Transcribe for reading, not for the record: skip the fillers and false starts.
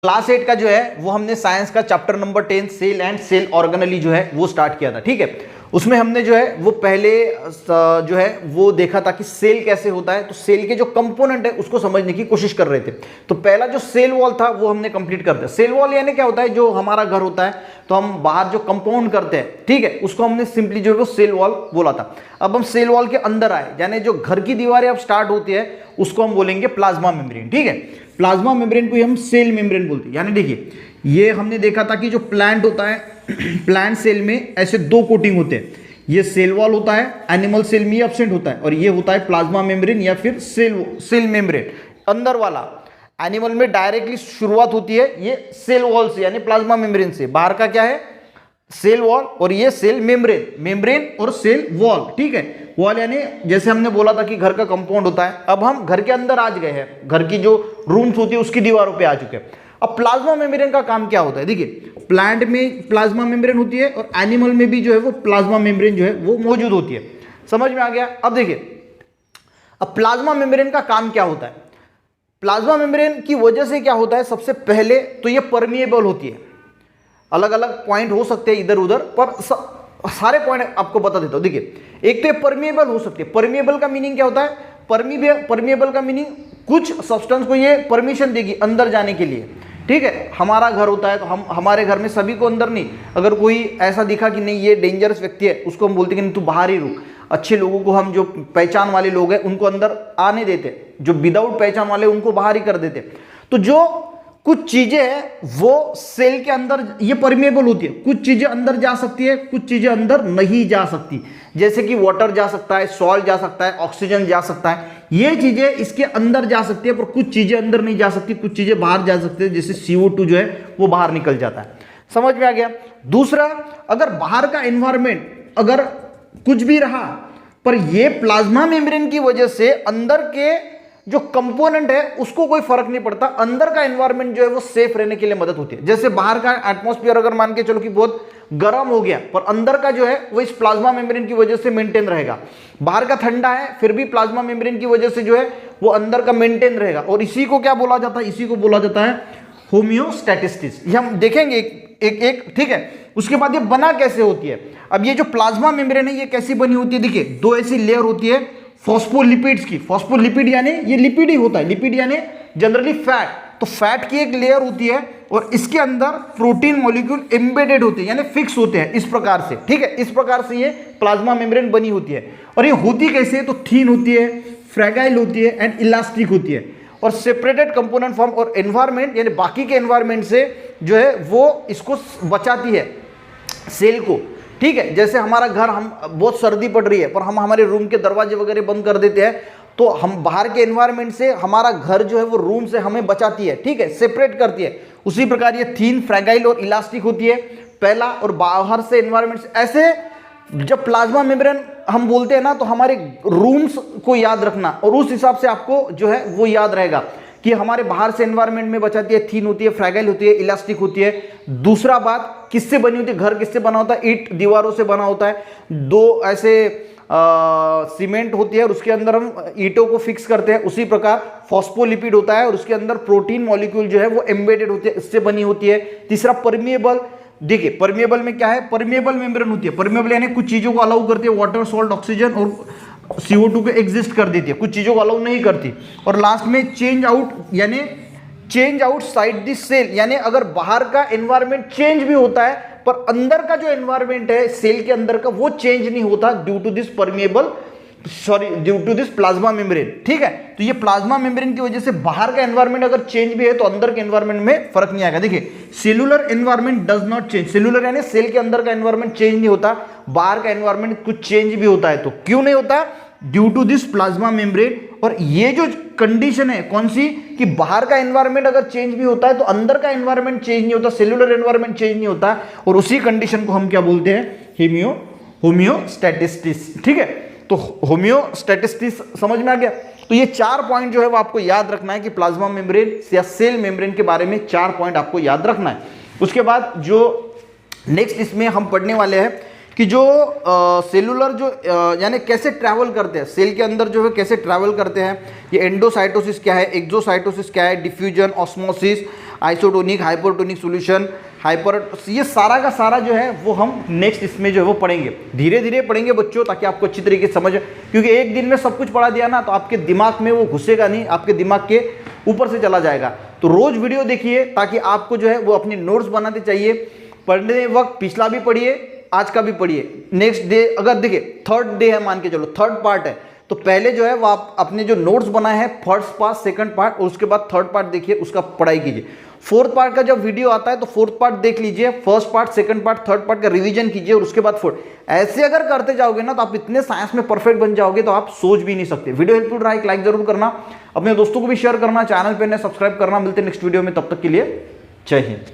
Class 8 का जो है वो हमने साइंस का chapter number 10 cell and cell organelle जो है वो स्टार्ट किया था। ठीक है, उसमें हमने जो है वो पहले जो है वो देखा था कि सेल कैसे होता है, तो सेल के जो कंपोनेंट है उसको समझने की कोशिश कर रहे थे। तो पहला जो सेल वॉल था वो हमने कंप्लीट कर दिया। सेल वॉल यानी क्या होता है, जो हमारा घर होता है तो हम बाहर जो कंपाउंड करते हैं, ठीक है, उसको हमने सिंपली जो है वो सेल वॉल बोला था। अब हम सेल वॉल के अंदर आए, यानी जो घर की दीवारें अब स्टार्ट होती है उसको हम बोलेंगे प्लाज्मा मेम्ब्रेन। ठीक है, प्लाज्मा मेम्ब्रेन को हम सेल मेम्ब्रेन बोलते हैं। यानी देखिए, ये हमने देखा था कि जो प्लांट होता है प्लांट सेल में ऐसे दो कोटिंग होते हैं, ये सेल वॉल होता है, एनिमल सेल में एब्सेंट होता है, और ये होता है प्लाज्मा मेम्ब्रेन या फिर सेल मेम्ब्रेन अंदर वाला। एनिमल में डायरेक्टली शुरुआत होती है ये सेल वॉल से यानी प्लाज्मा मेम्ब्रेन से, बाहर का क्या है सेल वॉल, और ये सेल मेम्ब्रेन, मेम्ब्रेन और सेल वॉल। ठीक है, वॉल यानी जैसे हमने बोला था कि घर का कंपाउंड होता है, अब हम घर के अंदर आ गए हैं, घर की जो रूम्स होती है उसकी दीवारों पे आ चुके हैं। अब प्लाज्मा मेम्ब्रेन का काम क्या होता है, देखिए प्लांट में प्लाज्मा मेम्ब्रेन होती है और एनिमल में भी जो है वो प्लाज्मा मेम्ब्रेन जो है वो मौजूद होती है। समझ में आ गया। अब देखिए, अब प्लाज्मा मेम्ब्रेन का काम क्या होता है, प्लाज्मा मेम्ब्रेन की वजह से क्या होता है, सबसे पहले तो ये परमिएबल होती है। अलग अलग पॉइंट हो सकते हैं इधर उधर, पर सारे पॉइंट आपको बता देता हूं। देखिए, एक तो ये परमिएबल हो सकती है। परमिएबल का मीनिंग क्या होता है, परमिएबल का मीनिंग कुछ सब्सटेंस को ये परमिशन देगी अंदर जाने के लिए। ठीक है, हमारा घर होता है तो हम हमारे घर में सभी को अंदर नहीं, अगर कोई ऐसा दिखा कि नहीं ये डेंजरस व्यक्ति है, उसको हम बोलते कि नहीं तू बाहर ही रुक। अच्छे लोगों को हम जो पहचान वाले लोग हैं उनको अंदर आने देते, जो विदाउट पहचान वाले उनको बाहर ही कर देते। तो जो कुछ चीजें हैं वो सेल के अंदर ये परमेबल होती है, कुछ चीजें अंदर जा सकती है, कुछ चीजें अंदर नहीं जा सकती। जैसे कि वाटर जा सकता है, सॉल्ट जा सकता है, ऑक्सीजन जा सकता है, ये चीजें इसके अंदर जा सकती है, पर कुछ चीजें अंदर नहीं जा सकती, कुछ चीजें बाहर जा सकती है, जैसे CO2 जो है वो बाहर निकल जाता है। समझ में आ गया। दूसरा, अगर बाहर का एनवायरमेंट अगर कुछ भी रहा, पर ये प्लाज्मा मेम्ब्रेन की वजह से अंदर के जो कंपोनेंट है उसको कोई फर्क नहीं पड़ता, अंदर का एनवायरनमेंट जो है वो सेफ रहने के लिए मदद होती है। जैसे बाहर का एटमॉस्फेयर अगर मान के चलो कि बहुत गर्म हो गया, पर अंदर का जो है वो इस प्लाज्मा मेम्ब्रेन की वजह से मेंटेन रहेगा। बाहर का ठंडा है फिर भी प्लाज्मा मेम्ब्रेन की वजह से जो है वो अंदर का मेंटेन रहेगा, और इसी को क्या बोला जाता है, इसी को बोला जाता है होम्योस्टैटिस्टिस। ये हम देखेंगे एक। ठीक है, उसके बाद ये बना कैसे होती है। अब ये जो प्लाज्मा मेम्ब्रेन है ये कैसी बनी होती है, देखिए दो ऐसी लेयर होती है फॉस्फोलिपिड्स की। फॉस्फोलिपिड यानी ये लिपिड ही होता है, लिपिड यानी जनरली फैट। तो फैट की एक लेयर होती है और इसके अंदर प्रोटीन मॉलिक्यूल एम्बेडेड होते हैं यानी फिक्स होते हैं इस प्रकार से। ठीक है, इस प्रकार से ये प्लाज्मा मेम्ब्रेन बनी होती है। और ये होती कैसे है, तो थीन होती है, फ्रैगाइल होती है एंड इलास्टिक होती है, और सेपरेटेड कंपोनेंट फॉर्म और एनवायरमेंट यानी बाकी के एनवायरमेंट से जो है वो इसको बचाती है सेल को। ठीक है, जैसे हमारा घर, हम बहुत सर्दी पड़ रही है पर हम हमारे रूम के दरवाजे वगैरह बंद कर देते हैं, तो हम बाहर के एनवायरनमेंट से हमारा घर जो है वो रूम से हमें बचाती है। ठीक है, सेपरेट करती है। उसी प्रकार ये थीन, फ्रैगाइल और इलास्टिक होती है पहला, और बाहर से एनवायरनमेंट से ऐसे जब प्लाज्मा मेम्ब्रेन हम बोलते हैं ना, तो हमारे रूम्स को याद रखना, और उस हिसाब से आपको जो है वो याद रहेगा कि हमारे बाहर से एनवायरनमेंट में बचाती है, थीन होती है, फ्रैगाइल होती है, इलास्टिक होती है। दूसरा बात, किससे बनी होती है, घर किससे बना होता है, ईंट दीवारों से बना होता है। दो ऐसे सीमेंट होती है और उसके अंदर हम ईंटों को फिक्स करते हैं। उसी प्रकार फॉस्फोलिपिड होता है और उसके अंदर प्रोटीन मॉलिक्यूल जो है वो एम्बेडेड होती है, इससे बनी होती है। तीसरा परमिएबल, देखिए परमिएबल में क्या है, परमिएबल मेम्ब्रेन होती है। परमिएबल यानी कुछ चीजों को अलाउ करती है, वाटर, सॉल्ट, ऑक्सीजन और CO2 को एग्जिस्ट कर देती है, कुछ चीजों को अलाउ नहीं करती। और लास्ट में चेंज आउट यानी चेंज आउटसाइड दिस सेल, यानी अगर बाहर का एनवायरनमेंट चेंज भी होता है पर अंदर का जो एनवायरनमेंट है सेल के अंदर का वो चेंज नहीं होता due to this plasma membrane. ठीक है, तो ये प्लाज्मा मेम्ब्रेन की वजह से बाहर का एनवायरनमेंट अगर चेंज भी है तो अंदर के एनवायरनमेंट में फर्क नहीं आएगा। देखिए, cellular environment does not change, cellular यानी सेल के अंदर का एनवायरनमेंट चेंज नहीं होता, बाहर का एनवायरनमेंट कुछ चेंज भी होता है। तो क्यों नहीं होता, due to this plasma membrane. और ये जो कंडीशन है कौन सी, कि बाहर का एनवायरनमेंट अगर चेंज भी होता है तो अंदर का एनवायरनमेंट चेंज नहीं होता, सेलुलर एनवायरनमेंट चेंज नहीं होता, और उसी कंडीशन को हम क्या बोलते हैं, होम्योस्टैटिस्टिस। ठीक है, तो होम्योस्टैटिस्टिस समझ में आ गया। तो ये 4 पॉइंट जो है वो आपको याद रखना है कि प्लाज्मा मेम्ब्रेन या सेल मेम्ब्रेन के बारे में 4 पॉइंट आपको याद रखना है। उसके बाद जो नेक्स्ट इसमें हम पढ़ने वाले हैं कि जो सेलुलर जो यानी कैसे ट्रैवल करते हैं सेल के अंदर जो है, कैसे ट्रैवल करते हैं, ये एंडोसाइटोसिस क्या है, एक्सोसाइटोसिस क्या है, diffusion, osmosis, isotonic, hypertonic solution, ये सारा का सारा जो है वो हम नेक्स्ट इसमें जो है वो पढ़ेंगे, धीरे धीरे पढ़ेंगे बच्चों, ताकि आपको अच्छी तरीके से समझ, क्योंकि एक दिन में सब कुछ पढ़ा दिया ना तो आपके दिमाग में वो घुसेगा नहीं, आपके दिमाग के ऊपर से चला जाएगा। तो रोज वीडियो देखिए ताकि आपको जो है वो अपने नोट्स बनाते चाहिए। पढ़ने वक्त पिछला भी पढ़िए, आज का भी पढ़िए। नेक्स्ट डे अगर देखिए थर्ड डे है, मान के चलो थर्ड पार्ट है, तो पहले जो है वो आप अपने जो नोट्स बनाए हैं फर्स्ट पार्ट, सेकंड पार्ट और उसके बाद थर्ड पार्ट देखिए, उसका पढ़ाई कीजिए। फोर्थ पार्ट का जब वीडियो आता है तो फोर्थ पार्ट देख लीजिए, first part, second part, third part का रिवीजन कीजिए और उसके बाद फोर्थ। ऐसे अगर करते जाओगे ना तो आप इतने साइंस में परफेक्ट बन जाओगे तो आप सोच भी नहीं सकते। वीडियो हेल्पफुल रहा, एक लाइक जरूर करना, अपने दोस्तों को भी शेयर करना, चैनल पे सब्सक्राइब करना। मिलते हैं नेक्स्ट वीडियो में, तब तक के लिए जय हिंद।